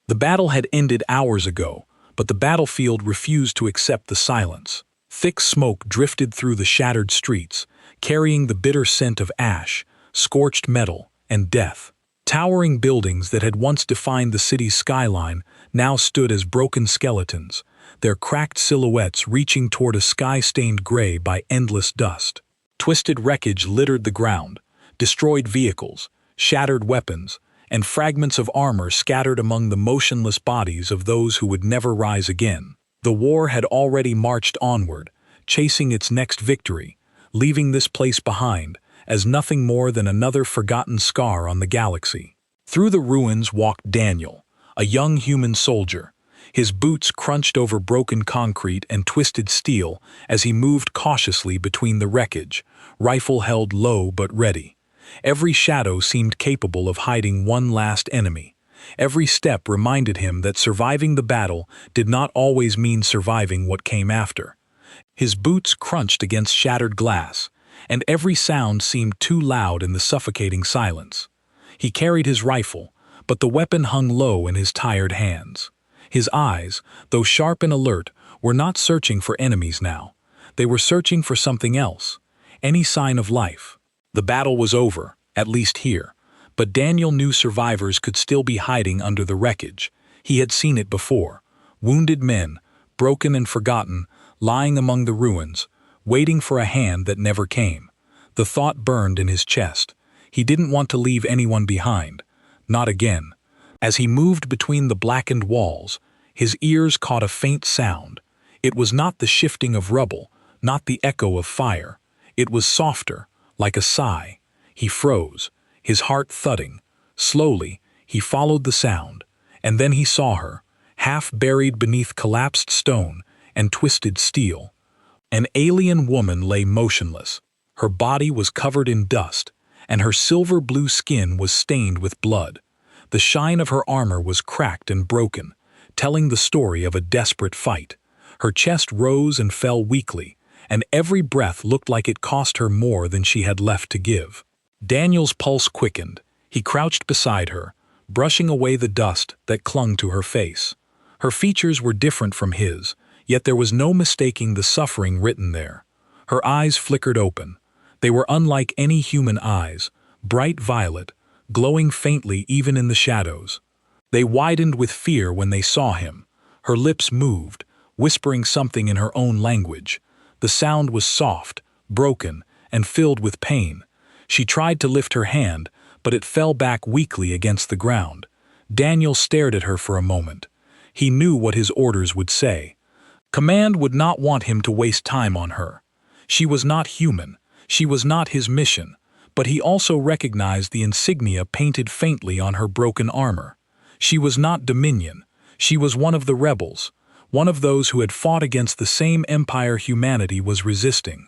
The battle had ended hours ago, but the battlefield refused to accept the silence. Thick smoke drifted through the shattered streets, carrying the bitter scent of ash, scorched metal, and death. Towering buildings that had once defined the city's skyline now stood as broken skeletons, their cracked silhouettes reaching toward a sky stained gray by endless dust. Twisted wreckage littered the ground, destroyed vehicles, shattered weapons, and fragments of armor scattered among the motionless bodies of those who would never rise again. The war had already marched onward, chasing its next victory, leaving this place behind as nothing more than another forgotten scar on the galaxy. Through the ruins walked Daniel, a young human soldier. His boots crunched over broken concrete and twisted steel as he moved cautiously between the wreckage, rifle held low but ready. Every shadow seemed capable of hiding one last enemy. Every step reminded him that surviving the battle did not always mean surviving what came after. His boots crunched against shattered glass, and every sound seemed too loud in the suffocating silence. He carried his rifle, but the weapon hung low in his tired hands. His eyes, though sharp and alert, were not searching for enemies now. They were searching for something else, any sign of life. The battle was over, at least here, but Daniel knew survivors could still be hiding under the wreckage. He had seen it before. Wounded men, broken and forgotten, lying among the ruins, waiting for a hand that never came. The thought burned in his chest. He didn't want to leave anyone behind. Not again. As he moved between the blackened walls, his ears caught a faint sound. It was not the shifting of rubble, not the echo of fire. It was softer, like a sigh. He froze, his heart thudding. Slowly, he followed the sound, and then he saw her, half buried beneath collapsed stone and twisted steel. An alien woman lay motionless. Her body was covered in dust, and her silver-blue skin was stained with blood. The shine of her armor was cracked and broken, telling the story of a desperate fight. Her chest rose and fell weakly, and every breath looked like it cost her more than she had left to give. Daniel's pulse quickened. He crouched beside her, brushing away the dust that clung to her face. Her features were different from his, yet there was no mistaking the suffering written there. Her eyes flickered open. They were unlike any human eyes, bright violet, glowing faintly even in the shadows. They widened with fear when they saw him. Her lips moved, whispering something in her own language. The sound was soft, broken, and filled with pain. She tried to lift her hand, but it fell back weakly against the ground. Daniel stared at her for a moment. He knew what his orders would say. Command would not want him to waste time on her. She was not human. She was not his mission, but he also recognized the insignia painted faintly on her broken armor. She was not Dominion. She was one of the rebels, one of those who had fought against the same empire humanity was resisting.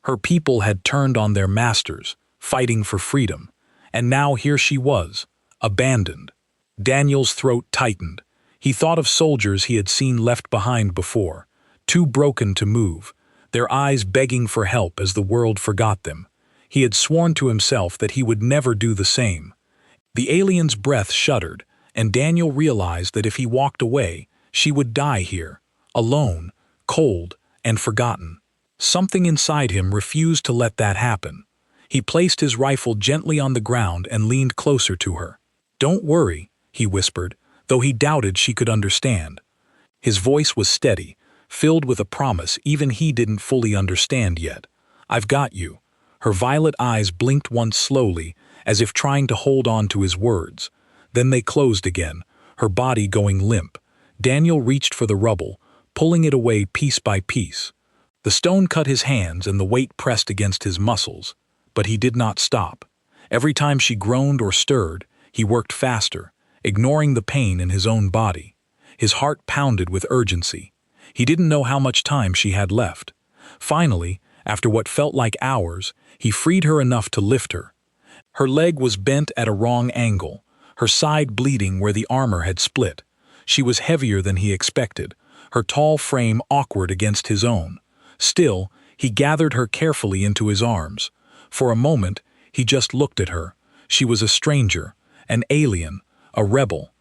Her people had turned on their masters, fighting for freedom, and now here she was, abandoned. Daniel's throat tightened. He thought of soldiers he had seen left behind before, too broken to move, their eyes begging for help as the world forgot them. He had sworn to himself that he would never do the same. The alien's breath shuddered, and Daniel realized that if he walked away, she would die here, alone, cold, and forgotten. Something inside him refused to let that happen. He placed his rifle gently on the ground and leaned closer to her. "Don't worry," he whispered, though he doubted she could understand. His voice was steady, filled with a promise even he didn't fully understand yet. "I've got you." Her violet eyes blinked once slowly, as if trying to hold on to his words. Then they closed again, her body going limp. Daniel reached for the rubble, pulling it away piece by piece. The stone cut his hands and the weight pressed against his muscles, but he did not stop. Every time she groaned or stirred, he worked faster, ignoring the pain in his own body. His heart pounded with urgency. He didn't know how much time she had left. Finally, after what felt like hours, he freed her enough to lift her. Her leg was bent at a wrong angle, her side bleeding where the armor had split. She was heavier than he expected, her tall frame awkward against his own. Still, he gathered her carefully into his arms. For a moment, he just looked at her. She was a stranger, an alien, a rebel.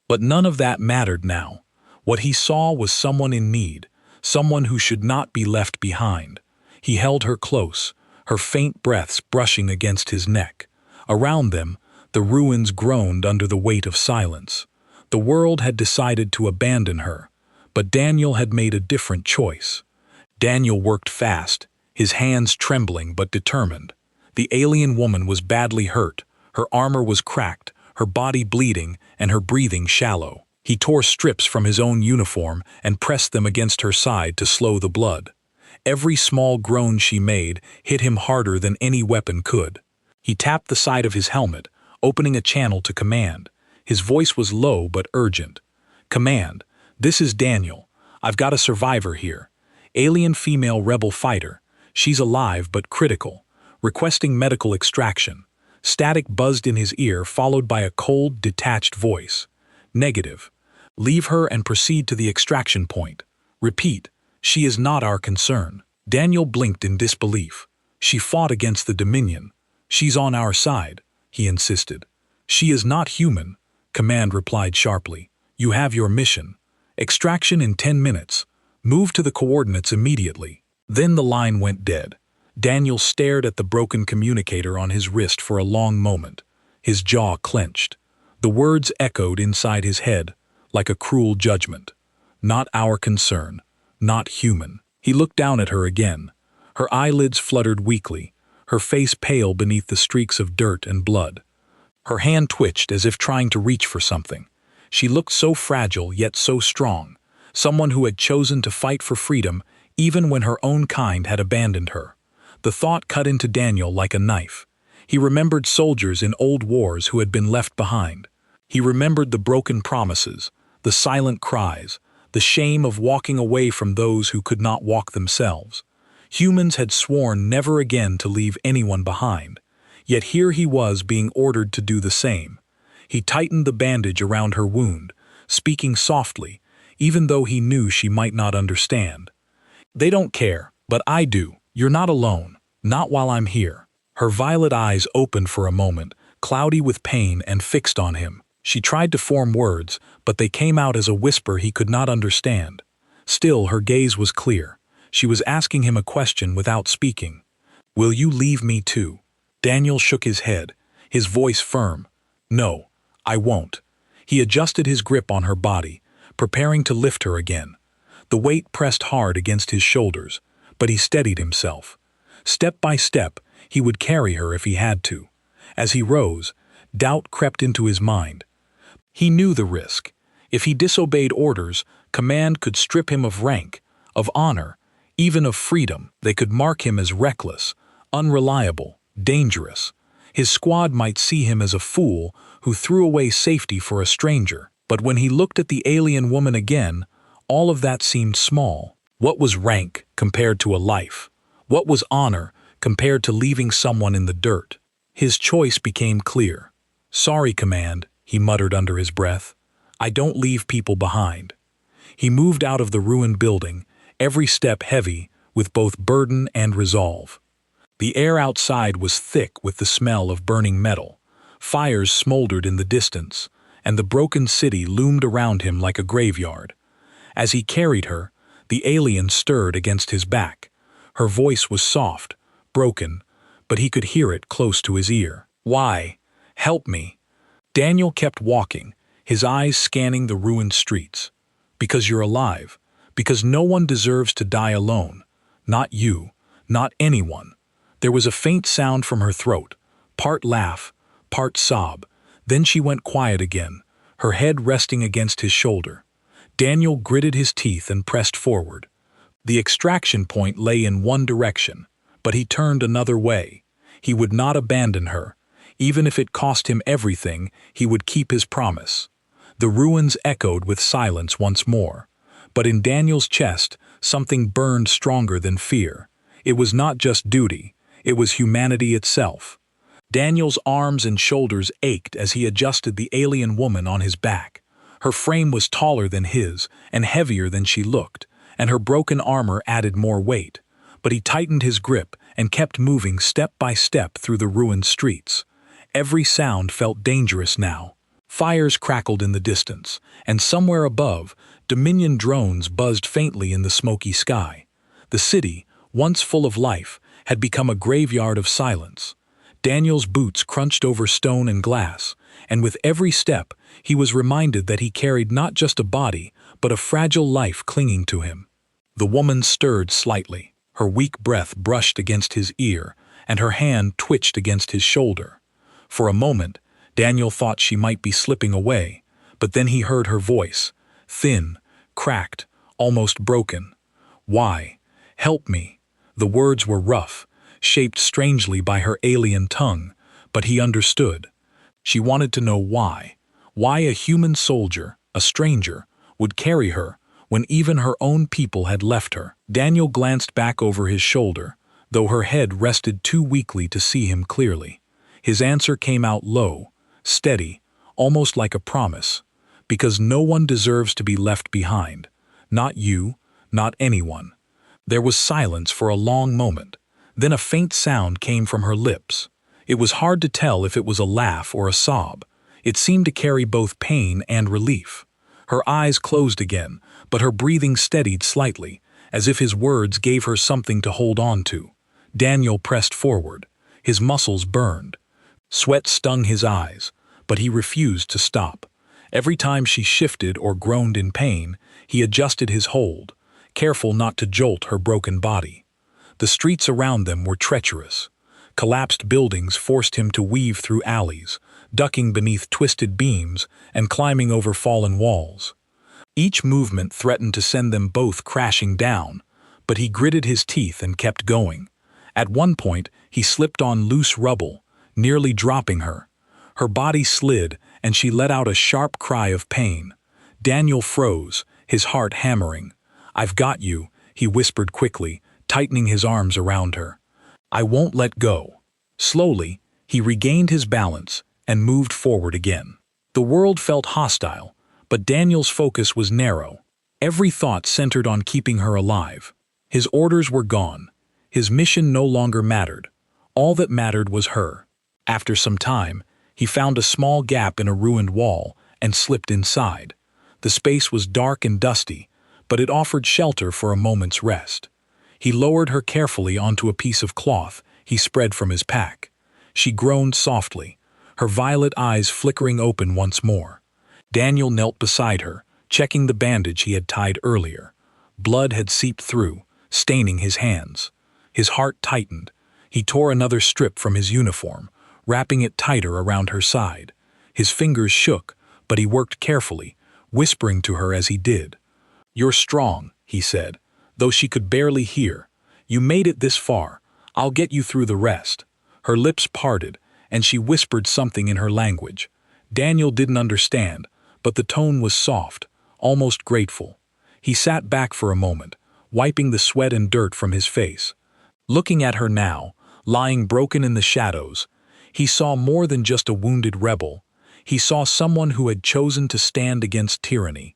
But none of that mattered now. What he saw was someone in need, someone who should not be left behind. He held her close, her faint breaths brushing against his neck. Around them, the ruins groaned under the weight of silence. The world had decided to abandon her, but Daniel had made a different choice. Daniel worked fast, his hands trembling but determined. The alien woman was badly hurt, her armor was cracked, her body bleeding, and her breathing shallow. He tore strips from his own uniform and pressed them against her side to slow the blood. Every small groan she made hit him harder than any weapon could. He tapped the side of his helmet, opening a channel to command. His voice was low but urgent. "Command, this is Daniel. I've got a survivor here. Alien female rebel fighter. She's alive but critical. Requesting medical extraction." Static buzzed in his ear, followed by a cold, detached voice. "Negative. Leave her and proceed to the extraction point. Repeat, she is not our concern." Daniel blinked in disbelief. "She fought against the Dominion. She's on our side," he insisted. "She is not human," Command replied sharply. "You have your mission. Extraction in 10 minutes. Move to the coordinates immediately." Then the line went dead. Daniel stared at the broken communicator on his wrist for a long moment. His jaw clenched. The words echoed inside his head, like a cruel judgment. Not our concern. Not human. He looked down at her again. Her eyelids fluttered weakly, her face pale beneath the streaks of dirt and blood. Her hand twitched as if trying to reach for something. She looked so fragile yet so strong, someone who had chosen to fight for freedom even when her own kind had abandoned her. The thought cut into Daniel like a knife. He remembered soldiers in old wars who had been left behind. He remembered the broken promises, the silent cries, the shame of walking away from those who could not walk themselves. Humans had sworn never again to leave anyone behind, yet here he was being ordered to do the same. He tightened the bandage around her wound, speaking softly, even though he knew she might not understand. "They don't care, but I do. You're not alone. Not while I'm here." Her violet eyes opened for a moment, cloudy with pain and fixed on him. She tried to form words, but they came out as a whisper he could not understand. Still, her gaze was clear. She was asking him a question without speaking. "Will you leave me too?" Daniel shook his head, his voice firm. "No, I won't." He adjusted his grip on her body, preparing to lift her again. The weight pressed hard against his shoulders, but he steadied himself. Step by step, he would carry her if he had to. As he rose, doubt crept into his mind. He knew the risk. If he disobeyed orders, Command could strip him of rank, of honor, even of freedom. They could mark him as reckless, unreliable, dangerous. His squad might see him as a fool who threw away safety for a stranger. But when he looked at the alien woman again, all of that seemed small. What was rank compared to a life? What was honor compared to leaving someone in the dirt? His choice became clear. "Sorry, Command," he muttered under his breath. "I don't leave people behind." He moved out of the ruined building, every step heavy with both burden and resolve. The air outside was thick with the smell of burning metal. Fires smoldered in the distance, and the broken city loomed around him like a graveyard. As he carried her, the alien stirred against his back. Her voice was soft, broken, but he could hear it close to his ear. "Why? Help me." Daniel kept walking, his eyes scanning the ruined streets. "Because you're alive. Because no one deserves to die alone. Not you. Not anyone." There was a faint sound from her throat, part laugh, part sob. Then she went quiet again, her head resting against his shoulder. Daniel gritted his teeth and pressed forward. The extraction point lay in one direction, but he turned another way. He would not abandon her. Even if it cost him everything, he would keep his promise. The ruins echoed with silence once more. But in Daniel's chest, something burned stronger than fear. It was not just duty, it was humanity itself. Daniel's arms and shoulders ached as he adjusted the alien woman on his back. Her frame was taller than his and heavier than she looked, and her broken armor added more weight. But he tightened his grip and kept moving step by step through the ruined streets. Every sound felt dangerous now. Fires crackled in the distance, and somewhere above, Dominion drones buzzed faintly in the smoky sky. The city, once full of life, had become a graveyard of silence. Daniel's boots crunched over stone and glass, and with every step, he was reminded that he carried not just a body, but a fragile life clinging to him. The woman stirred slightly. Her weak breath brushed against his ear, and her hand twitched against his shoulder. For a moment, Daniel thought she might be slipping away, but then he heard her voice, thin, cracked, almost broken. "Why? Help me." The words were rough, shaped strangely by her alien tongue, but he understood. She wanted to know why. Why a human soldier, a stranger, would carry her when even her own people had left her. Daniel glanced back over his shoulder, though her head rested too weakly to see him clearly. His answer came out low, steady, almost like a promise. "Because no one deserves to be left behind. Not you, not anyone." There was silence for a long moment. Then a faint sound came from her lips. It was hard to tell if it was a laugh or a sob. It seemed to carry both pain and relief. Her eyes closed again, but her breathing steadied slightly, as if his words gave her something to hold on to. Daniel pressed forward. His muscles burned. Sweat stung his eyes, but he refused to stop. Every time she shifted or groaned in pain, he adjusted his hold, careful not to jolt her broken body. The streets around them were treacherous. Collapsed buildings forced him to weave through alleys, ducking beneath twisted beams and climbing over fallen walls. Each movement threatened to send them both crashing down, but he gritted his teeth and kept going. At one point, he slipped on loose rubble, nearly dropping her. Her body slid, and she let out a sharp cry of pain. Daniel froze, his heart hammering. "I've got you," he whispered quickly, tightening his arms around her. "I won't let go." Slowly, he regained his balance and moved forward again. The world felt hostile, but Daniel's focus was narrow. Every thought centered on keeping her alive. His orders were gone. His mission no longer mattered. All that mattered was her. After some time, he found a small gap in a ruined wall and slipped inside. The space was dark and dusty, but it offered shelter for a moment's rest. He lowered her carefully onto a piece of cloth he spread from his pack. She groaned softly, her violet eyes flickering open once more. Daniel knelt beside her, checking the bandage he had tied earlier. Blood had seeped through, staining his hands. His heart tightened. He tore another strip from his uniform, wrapping it tighter around her side. His fingers shook, but he worked carefully, whispering to her as he did. "You're strong," he said, though she could barely hear. "You made it this far. I'll get you through the rest." Her lips parted, and she whispered something in her language. Daniel didn't understand, but the tone was soft, almost grateful. He sat back for a moment, wiping the sweat and dirt from his face. Looking at her now, lying broken in the shadows, he saw more than just a wounded rebel. He saw someone who had chosen to stand against tyranny.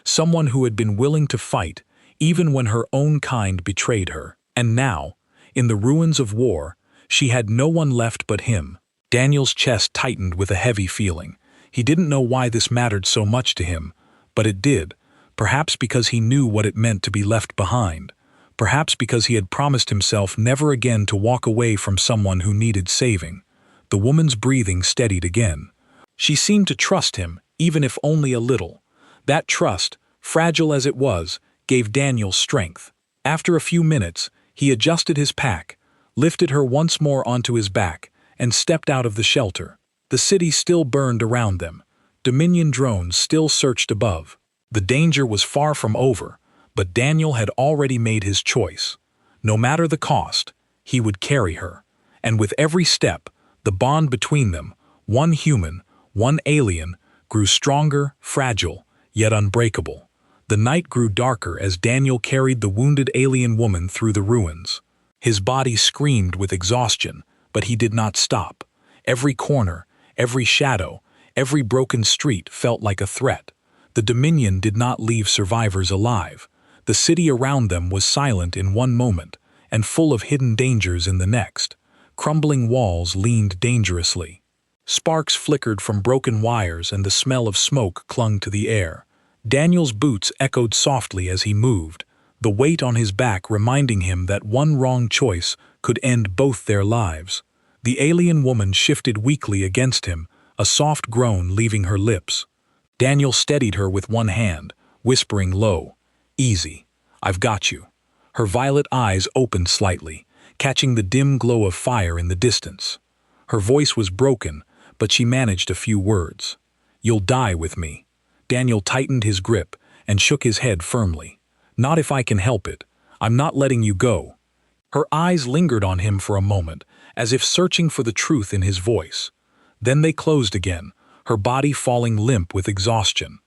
Someone who had been willing to fight, even when her own kind betrayed her. And now, in the ruins of war, she had no one left but him. Daniel's chest tightened with a heavy feeling. He didn't know why this mattered so much to him, but it did, perhaps because he knew what it meant to be left behind, perhaps because he had promised himself never again to walk away from someone who needed saving. The woman's breathing steadied again. She seemed to trust him, even if only a little. That trust, fragile as it was, gave Daniel strength. After a few minutes, he adjusted his pack, lifted her once more onto his back, and stepped out of the shelter. The city still burned around them. Dominion drones still searched above. The danger was far from over, but Daniel had already made his choice. No matter the cost, he would carry her. And with every step, the bond between them, one human, one alien, grew stronger, fragile, yet unbreakable. The night grew darker as Daniel carried the wounded alien woman through the ruins. His body screamed with exhaustion, but he did not stop. Every corner, every shadow, every broken street felt like a threat. The Dominion did not leave survivors alive. The city around them was silent in one moment, and full of hidden dangers in the next. Crumbling walls leaned dangerously. Sparks flickered from broken wires and the smell of smoke clung to the air. Daniel's boots echoed softly as he moved, the weight on his back reminding him that one wrong choice could end both their lives. The alien woman shifted weakly against him, a soft groan leaving her lips. Daniel steadied her with one hand, whispering low, "Easy. I've got you." Her violet eyes opened slightly, catching the dim glow of fire in the distance. Her voice was broken, but she managed a few words. "You'll die with me." Daniel tightened his grip and shook his head firmly. "Not if I can help it. I'm not letting you go." Her eyes lingered on him for a moment, as if searching for the truth in his voice. Then they closed again, her body falling limp with exhaustion.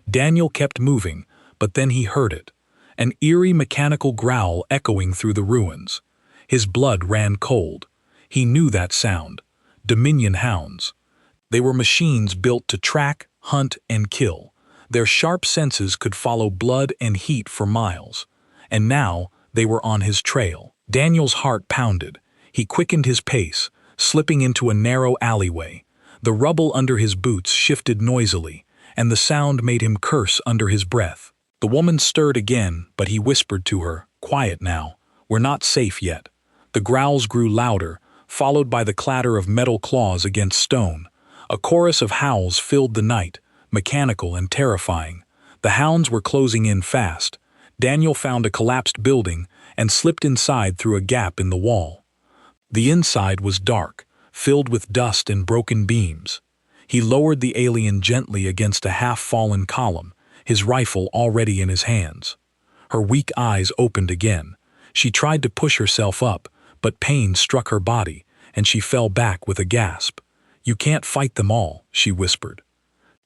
Daniel kept moving, but then he heard it. An eerie mechanical growl echoing through the ruins. His blood ran cold. He knew that sound. Dominion hounds. They were machines built to track, hunt, and kill. Their sharp senses could follow blood and heat for miles. And now they were on his trail. Daniel's heart pounded. He quickened his pace, slipping into a narrow alleyway. The rubble under his boots shifted noisily, and the sound made him curse under his breath. The woman stirred again, but he whispered to her, "Quiet now. We're not safe yet." The growls grew louder, followed by the clatter of metal claws against stone. A chorus of howls filled the night, mechanical and terrifying. The hounds were closing in fast. Daniel found a collapsed building and slipped inside through a gap in the wall. The inside was dark, filled with dust and broken beams. He lowered the alien gently against a half-fallen column, his rifle already in his hands. Her weak eyes opened again. She tried to push herself up, but pain struck her body, and she fell back with a gasp. "You can't fight them all," she whispered.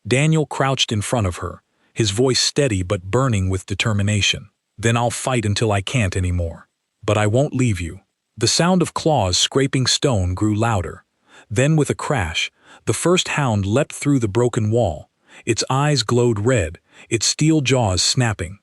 Daniel crouched in front of her, his voice steady but burning with determination. "Then I'll fight until I can't anymore. But I won't leave you." The sound of claws scraping stone grew louder. Then with a crash, the first hound leapt through the broken wall. Its eyes glowed red, its steel jaws snapping.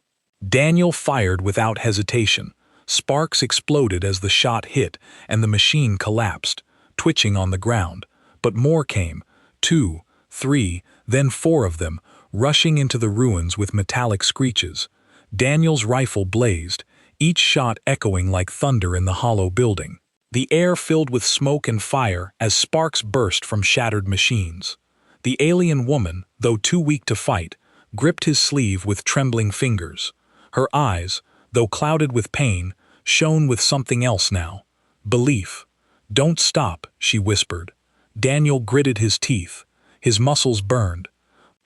Daniel fired without hesitation. Sparks exploded as the shot hit, and the machine collapsed, twitching on the ground. But more came, 2, 3, then 4 of them, rushing into the ruins with metallic screeches. Daniel's rifle blazed, each shot echoing like thunder in the hollow building. The air filled with smoke and fire as sparks burst from shattered machines. The alien woman, though too weak to fight, gripped his sleeve with trembling fingers. Her eyes, though clouded with pain, shone with something else now. Belief. "Don't stop," she whispered. Daniel gritted his teeth. His muscles burned.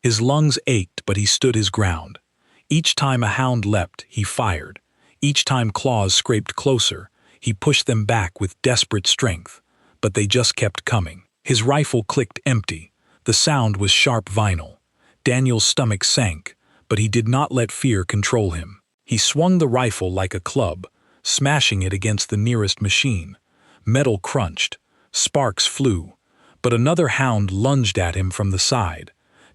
His lungs ached, but he stood his ground. Each time a hound leapt, he fired. Each time claws scraped closer, he pushed them back with desperate strength. But they just kept coming. His rifle clicked empty. The sound was sharp vinyl. Daniel's stomach sank, but he did not let fear control him. He swung the rifle like a club, smashing it against the nearest machine. Metal crunched. Sparks flew. But another hound lunged at him from the side.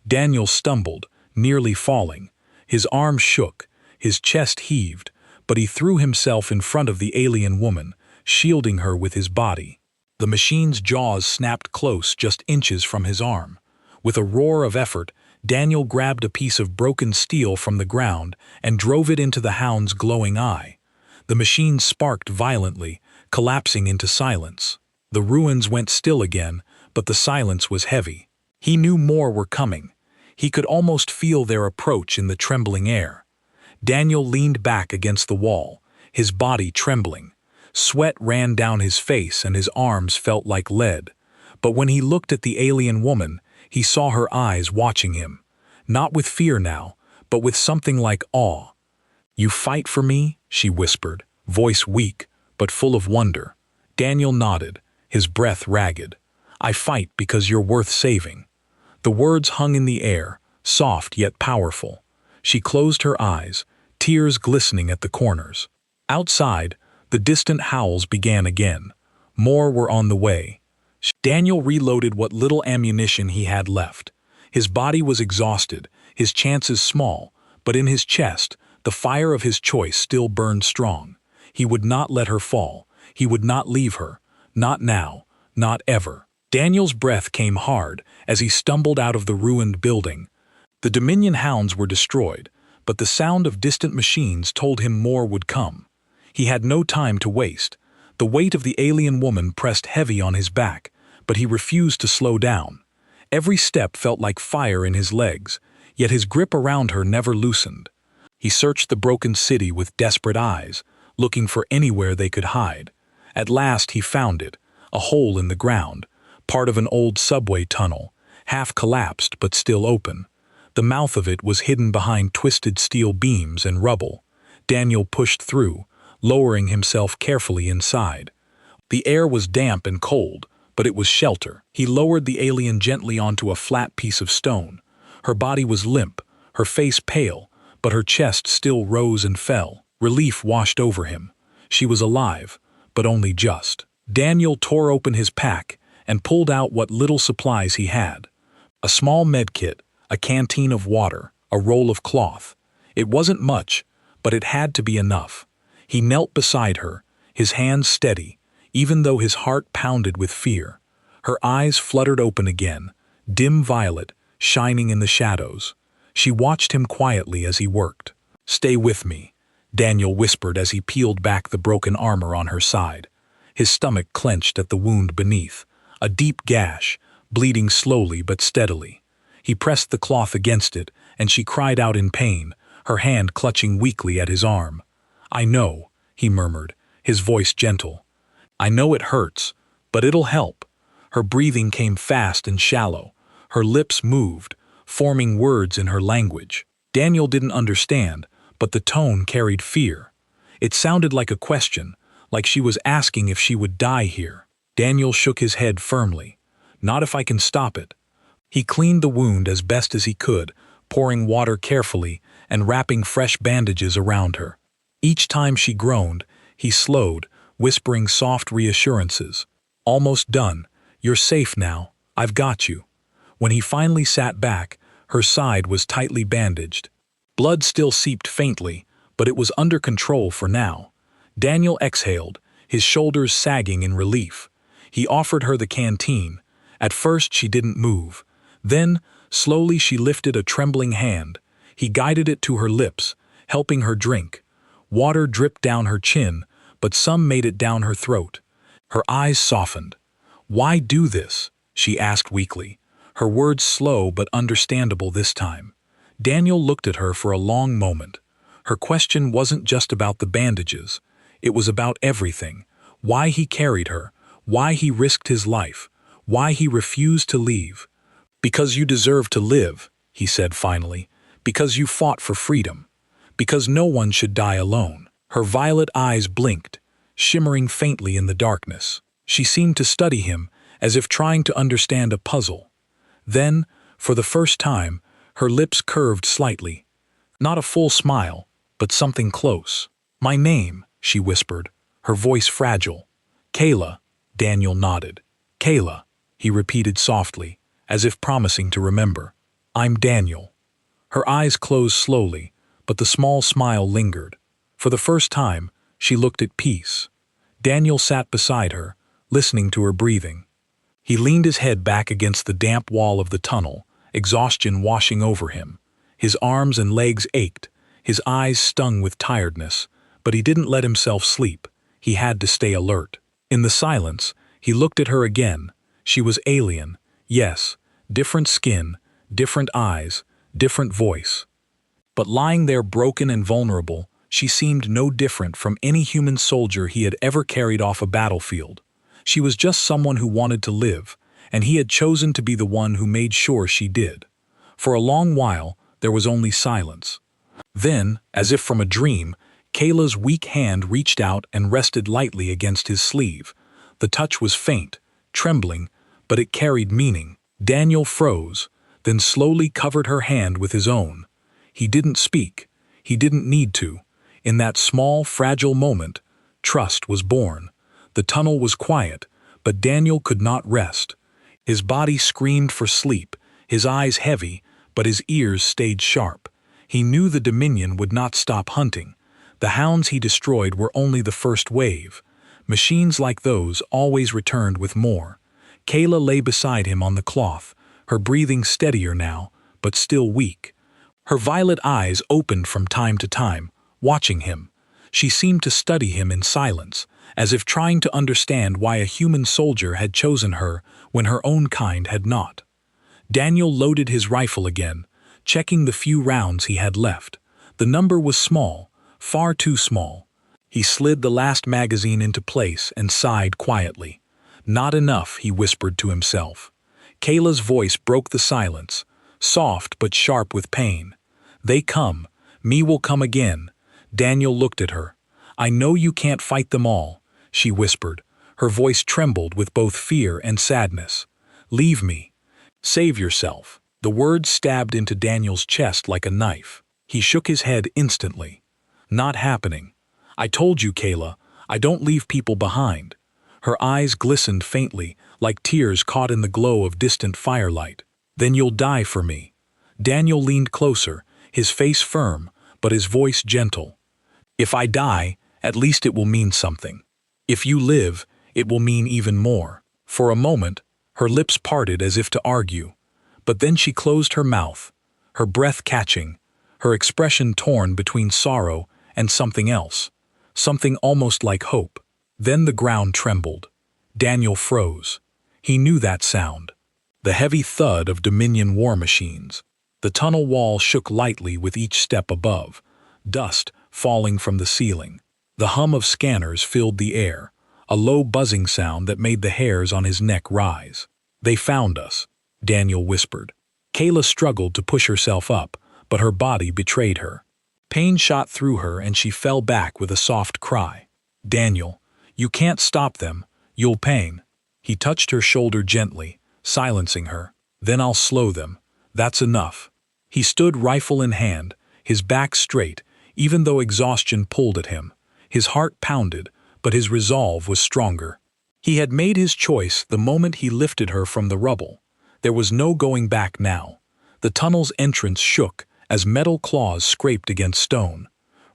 Daniel stumbled, nearly falling. His arms shook, his chest heaved, but he threw himself in front of the alien woman, shielding her with his body. The machine's jaws snapped close, just inches from his arm. With a roar of effort, Daniel grabbed a piece of broken steel from the ground and drove it into the hound's glowing eye. The machine sparked violently, collapsing into silence. The ruins went still again, but the silence was heavy. He knew more were coming. He could almost feel their approach in the trembling air. Daniel leaned back against the wall, his body trembling. Sweat ran down his face and his arms felt like lead. But when he looked at the alien woman, he saw her eyes watching him. Not with fear now, but with something like awe. "You fight for me?" she whispered, voice weak, but full of wonder. Daniel nodded, his breath ragged. "I fight because you're worth saving." The words hung in the air, soft yet powerful. She closed her eyes, tears glistening at the corners. Outside, the distant howls began again. More were on the way. Daniel reloaded what little ammunition he had left. His body was exhausted, his chances small, but in his chest, the fire of his choice still burned strong. He would not let her fall. He would not leave her. Not now. Not ever. Daniel's breath came hard as he stumbled out of the ruined building. The Dominion hounds were destroyed, but the sound of distant machines told him more would come. He had no time to waste. The weight of the alien woman pressed heavy on his back, but he refused to slow down. Every step felt like fire in his legs, yet his grip around her never loosened. He searched the broken city with desperate eyes, looking for anywhere they could hide. At last he found it, a hole in the ground, part of an old subway tunnel, half collapsed but still open. The mouth of it was hidden behind twisted steel beams and rubble. Daniel pushed through, lowering himself carefully inside. The air was damp and cold, but it was shelter. He lowered the alien gently onto a flat piece of stone. Her body was limp, her face pale, but her chest still rose and fell. Relief washed over him. She was alive, but only just. Daniel tore open his pack and pulled out what little supplies he had. A small medkit, a canteen of water, a roll of cloth. It wasn't much, but it had to be enough. He knelt beside her, his hands steady, even though his heart pounded with fear. Her eyes fluttered open again, dim violet, shining in the shadows. She watched him quietly as he worked. "Stay with me," Daniel whispered as he peeled back the broken armor on her side. His stomach clenched at the wound beneath, a deep gash, bleeding slowly but steadily. He pressed the cloth against it, and she cried out in pain, her hand clutching weakly at his arm. "I know," he murmured, his voice gentle. "I know it hurts, but it'll help." Her breathing came fast and shallow. Her lips moved, forming words in her language. Daniel didn't understand, but the tone carried fear. It sounded like a question, like she was asking if she would die here. Daniel shook his head firmly. "Not if I can stop it." He cleaned the wound as best as he could, pouring water carefully and wrapping fresh bandages around her. Each time she groaned, he slowed, whispering soft reassurances. "Almost done. You're safe now. I've got you." When he finally sat back, her side was tightly bandaged. Blood still seeped faintly, but it was under control for now. Daniel exhaled, his shoulders sagging in relief. He offered her the canteen. At first she didn't move. Then, slowly she lifted a trembling hand. He guided it to her lips, helping her drink. Water dripped down her chin, but some made it down her throat. Her eyes softened. "Why do this?" she asked weakly, her words slow but understandable this time. Daniel looked at her for a long moment. Her question wasn't just about the bandages. It was about everything. Why he carried her, why he risked his life, why he refused to leave. "Because you deserve to live," he said finally. "Because you fought for freedom. Because no one should die alone." Her violet eyes blinked, shimmering faintly in the darkness. She seemed to study him, as if trying to understand a puzzle. Then, for the first time, her lips curved slightly. Not a full smile, but something close. "My name," she whispered, her voice fragile. "Kayla," Daniel nodded. "Kayla," he repeated softly, as if promising to remember. "I'm Daniel." Her eyes closed slowly, but the small smile lingered. For the first time, she looked at peace. Daniel sat beside her, listening to her breathing. He leaned his head back against the damp wall of the tunnel, exhaustion washing over him. His arms and legs ached, his eyes stung with tiredness, but he didn't let himself sleep. He had to stay alert. In the silence, he looked at her again. She was alien, yes, different skin, different eyes, different voice. But lying there broken and vulnerable, she seemed no different from any human soldier he had ever carried off a battlefield. She was just someone who wanted to live, and he had chosen to be the one who made sure she did. For a long while, there was only silence. Then, as if from a dream, Kayla's weak hand reached out and rested lightly against his sleeve. The touch was faint, trembling, but it carried meaning. Daniel froze, then slowly covered her hand with his own. He didn't speak. He didn't need to. In that small, fragile moment, trust was born. The tunnel was quiet, but Daniel could not rest. His body screamed for sleep, his eyes heavy, but his ears stayed sharp. He knew the Dominion would not stop hunting. The hounds he destroyed were only the first wave. Machines like those always returned with more. Kayla lay beside him on the cloth, her breathing steadier now, but still weak. Her violet eyes opened from time to time, watching him. She seemed to study him in silence, as if trying to understand why a human soldier had chosen her when her own kind had not. Daniel loaded his rifle again, checking the few rounds he had left. The number was small, far too small. He slid the last magazine into place and sighed quietly. Not enough, he whispered to himself. Kayla's voice broke the silence, soft but sharp with pain. They come. Me will come again. Daniel looked at her. I know you can't fight them all, she whispered. Her voice trembled with both fear and sadness. Leave me. Save yourself. The words stabbed into Daniel's chest like a knife. He shook his head instantly. Not happening. I told you, Kayla, I don't leave people behind. Her eyes glistened faintly, like tears caught in the glow of distant firelight. Then you'll die for me. Daniel leaned closer, his face firm, but his voice gentle. If I die, at least it will mean something. If you live, it will mean even more. For a moment, her lips parted as if to argue, but then she closed her mouth, her breath catching, her expression torn between sorrow and something else, something almost like hope. Then the ground trembled. Daniel froze. He knew that sound. The heavy thud of Dominion war machines. The tunnel wall shook lightly with each step above, dust falling from the ceiling. The hum of scanners filled the air, a low buzzing sound that made the hairs on his neck rise. They found us, Daniel whispered. Kayla struggled to push herself up, but her body betrayed her. Pain shot through her and she fell back with a soft cry. Daniel, you can't stop them. You'll pain. He touched her shoulder gently, silencing her. Then I'll slow them. That's enough. He stood rifle in hand, his back straight, even though exhaustion pulled at him. His heart pounded, but his resolve was stronger. He had made his choice the moment he lifted her from the rubble. There was no going back now. The tunnel's entrance shook as metal claws scraped against stone.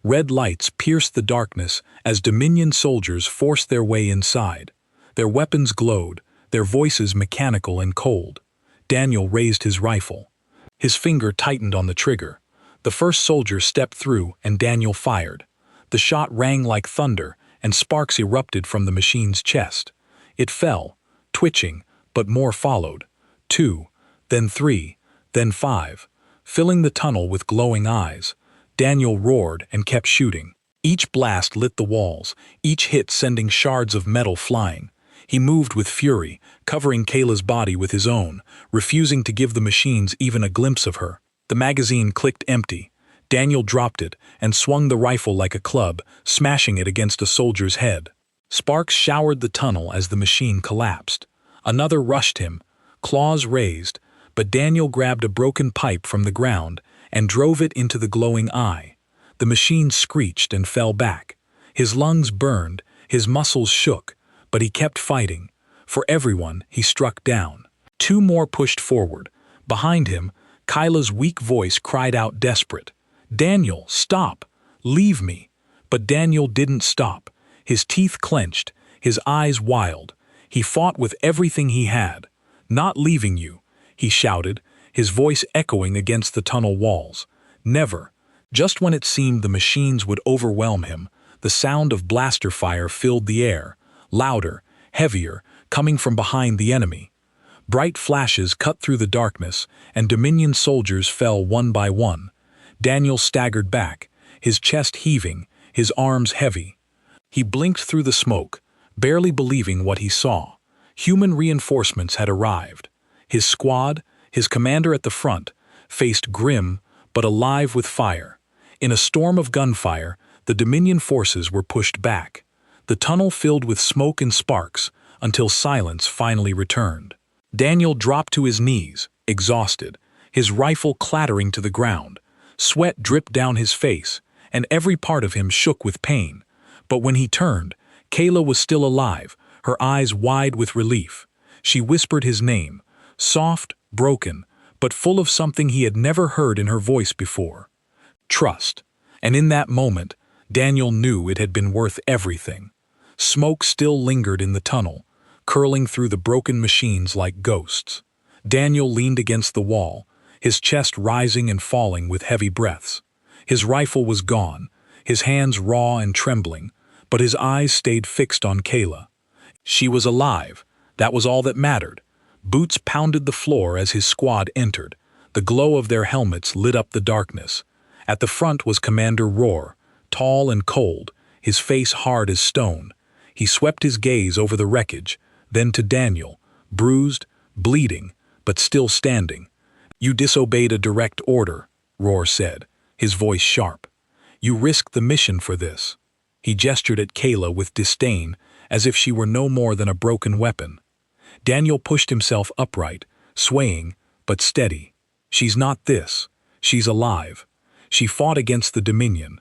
Red lights pierced the darkness as Dominion soldiers forced their way inside. Their weapons glowed, their voices mechanical and cold. Daniel raised his rifle. His finger tightened on the trigger. The first soldier stepped through and Daniel fired. The shot rang like thunder and sparks erupted from the machine's chest. It fell, twitching, but more followed. 2, then 3, then 5, filling the tunnel with glowing eyes. Daniel roared and kept shooting. Each blast lit the walls, each hit sending shards of metal flying. He moved with fury, covering Kayla's body with his own, refusing to give the machines even a glimpse of her. The magazine clicked empty. Daniel dropped it and swung the rifle like a club, smashing it against a soldier's head. Sparks showered the tunnel as the machine collapsed. Another rushed him, claws raised, but Daniel grabbed a broken pipe from the ground and drove it into the glowing eye. The machine screeched and fell back. His lungs burned, his muscles shook, but he kept fighting. For everyone, he struck down. 2 more pushed forward. Behind him, Kyla's weak voice cried out desperate. Daniel, stop! Leave me! But Daniel didn't stop. His teeth clenched, his eyes wild. He fought with everything he had. Not leaving you, he shouted, his voice echoing against the tunnel walls. Never. Just when it seemed the machines would overwhelm him, the sound of blaster fire filled the air, louder, heavier, coming from behind the enemy. Bright flashes cut through the darkness, and Dominion soldiers fell one by one. Daniel staggered back, his chest heaving, his arms heavy. He blinked through the smoke, barely believing what he saw. Human reinforcements had arrived. His squad, his commander at the front, faced grim but alive with fire. In a storm of gunfire, the Dominion forces were pushed back. The tunnel filled with smoke and sparks until silence finally returned. Daniel dropped to his knees, exhausted, his rifle clattering to the ground. Sweat dripped down his face, and every part of him shook with pain. But when he turned, Kayla was still alive, her eyes wide with relief. She whispered his name, soft, broken, but full of something he had never heard in her voice before. Trust. And in that moment, Daniel knew it had been worth everything. Smoke still lingered in the tunnel, curling through the broken machines like ghosts. Daniel leaned against the wall, his chest rising and falling with heavy breaths. His rifle was gone, his hands raw and trembling, but his eyes stayed fixed on Kayla. She was alive. That was all that mattered. Boots pounded the floor as his squad entered. The glow of their helmets lit up the darkness. At the front was Commander Roar, tall and cold, his face hard as stone. He swept his gaze over the wreckage, then to Daniel, bruised, bleeding, but still standing. "You disobeyed a direct order," Roar said, his voice sharp. "You risked the mission for this." He gestured at Kayla with disdain, as if she were no more than a broken weapon. Daniel pushed himself upright, swaying, but steady. "She's not this. She's alive. She fought against the Dominion.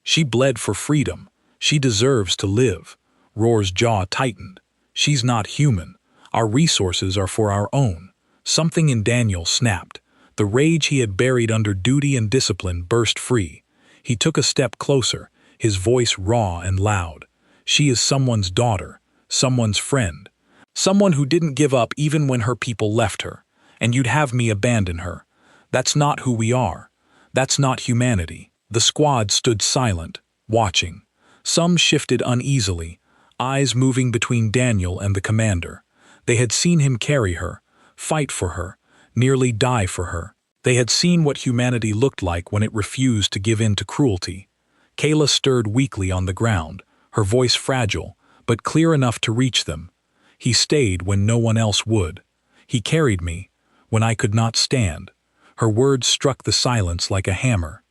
She bled for freedom. She deserves to live." Roar's jaw tightened. "She's not human. Our resources are for our own." Something in Daniel snapped. The rage he had buried under duty and discipline burst free. He took a step closer, his voice raw and loud. "She is someone's daughter, someone's friend. Someone who didn't give up even when her people left her. And you'd have me abandon her. That's not who we are. That's not humanity." The squad stood silent, watching. Some shifted uneasily, eyes moving between Daniel and the commander. They had seen him carry her, fight for her, nearly die for her. They had seen what humanity looked like when it refused to give in to cruelty. Kayla stirred weakly on the ground, her voice fragile, but clear enough to reach them. "He stayed when no one else would. He carried me, when I could not stand." Her words struck the silence like a hammer.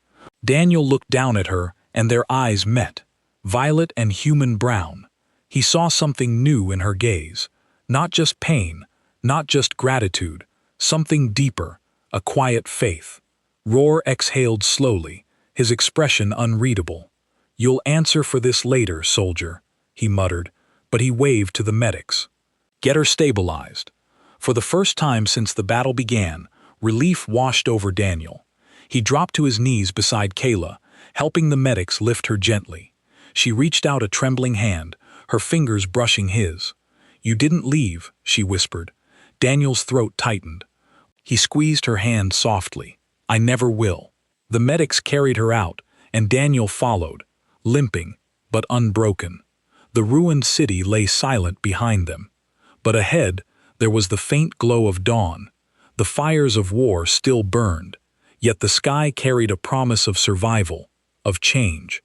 Daniel looked down at her, and their eyes met, violet and human brown. He saw something new in her gaze, not just pain, not just gratitude, something deeper, a quiet faith. Roar exhaled slowly, his expression unreadable. "You'll answer for this later, soldier," he muttered, but he waved to the medics. "Get her stabilized." For the first time since the battle began, relief washed over Daniel. He dropped to his knees beside Kayla, helping the medics lift her gently. She reached out a trembling hand, her fingers brushing his. "You didn't leave," she whispered. Daniel's throat tightened. He squeezed her hand softly. "I never will." The medics carried her out, and Daniel followed, limping, but unbroken. The ruined city lay silent behind them. But ahead, there was the faint glow of dawn. The fires of war still burned, yet the sky carried a promise of survival, of change.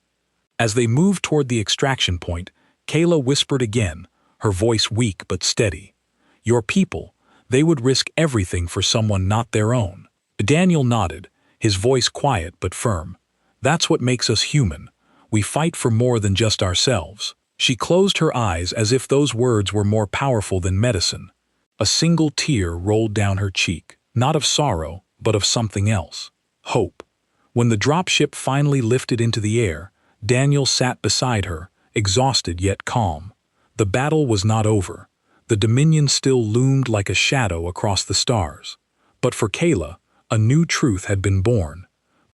As they moved toward the extraction point, Kayla whispered again, her voice weak but steady. "Your people, they would risk everything for someone not their own." Daniel nodded, his voice quiet but firm. "That's what makes us human. We fight for more than just ourselves." She closed her eyes as if those words were more powerful than medicine. A single tear rolled down her cheek, not of sorrow, but of something else. Hope. When the dropship finally lifted into the air, Daniel sat beside her, exhausted yet calm. The battle was not over. The Dominion still loomed like a shadow across the stars. But for Kayla, a new truth had been born.